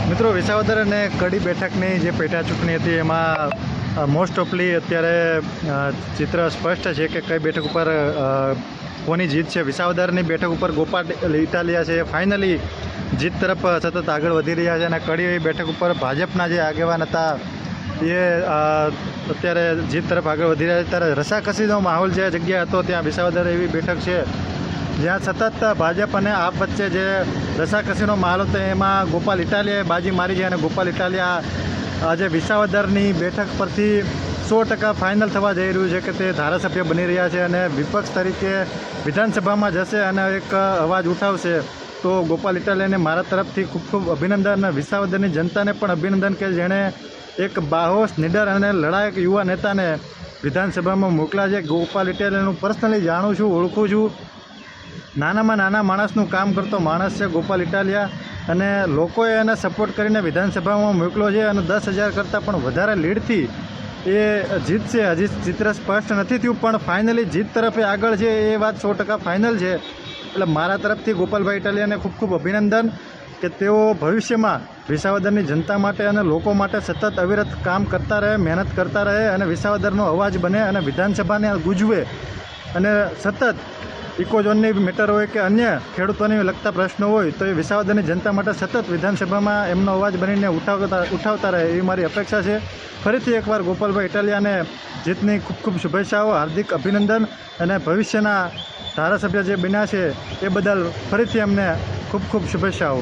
મિત્રો, વિસાવદર અને કડી બેઠકની જે પેટા ચૂંટણી હતી એમાં મોસ્ટ ઓફલી અત્યારે ચિત્ર સ્પષ્ટ છે કે કઈ બેઠક ઉપર કોની જીત છે. વિસાવદરની બેઠક ઉપર ગોપાલ ઇટાલિયા છે, ફાઇનલી જીત તરફ સતત આગળ વધી રહ્યા છે. અને કડી બેઠક ઉપર ભાજપના જે આગેવાન હતા એ અત્યારે જીત તરફ આગળ વધી રહ્યા છે. ત્યારે રસાકસીનો માહોલ જે જગ્યા હતો ત્યાં વિસાવદર એવી બેઠક છે જ્યાં સતત ભાજપ અને આપ વચ્ચે જે રસાકસીનો માહોલ હતો એમાં ગોપાલ ઇટાલિયાએ બાજી મારી છે. અને ગોપાલ ઇટાલિયા આજે વિસાવદરની બેઠક પરથી 100% ફાઇનલ થવા જઈ રહ્યું છે કે તે ધારાસભ્ય બની રહ્યા છે અને વિપક્ષ તરીકે વિધાનસભામાં જશે અને એક અવાજ ઉઠાવશે. તો ગોપાલ ઇટાલિયાને મારા તરફથી ખૂબ ખૂબ અભિનંદન. વિસાવદરની જનતાને પણ અભિનંદન કે જેણે એક બાહોશ, નિડર અને લડાયક યુવા નેતાને વિધાનસભામાં મોકલ્યા છે. ગોપાલ ઇટાલિયાનું પર્સનલી જાણું છું, ઓળખું છું. નાનામાં નાના માણસનું કામ કરતો માણસ છે ગોપાલ ઇટાલિયા, અને લોકોએ એને સપોર્ટ કરીને વિધાનસભામાં મોકલ્યો છે અને 10,000 કરતાં પણ વધારે લીડથી એ જીતશે. હજી ચિત્ર સ્પષ્ટ નથી થયું પણ ફાઇનલી જીત તરફે આગળ છે એ વાત 100% ફાઇનલ છે. એટલે મારા તરફથી ગોપાલભાઈ ઇટાલિયાને ખૂબ ખૂબ અભિનંદન કે તેઓ ભવિષ્યમાં વિસાવદરની જનતા માટે અને લોકો માટે સતત અવિરત કામ કરતા રહે, મહેનત કરતા રહે અને વિસાવદરનો અવાજ બને અને વિધાનસભાને ગુંજવે. અને સતત ઇકોઝોનની મેટર હોય કે અન્ય ખેડૂતોને લગતા પ્રશ્નો હોય તો એ વિસાવદરની જનતા માટે સતત વિધાનસભામાં એમનો અવાજ બનીને ઉઠાવતા રહે એવી મારી અપેક્ષા છે. ફરીથી એકવાર ગોપાલભાઈ ઇટાલિયાને જીતની ખૂબ ખૂબ શુભેચ્છાઓ, હાર્દિક અભિનંદન. અને ભવિષ્યના ધારાસભ્ય જે બન્યા છે એ બદલ ફરીથી એમને ખૂબ ખૂબ શુભેચ્છાઓ.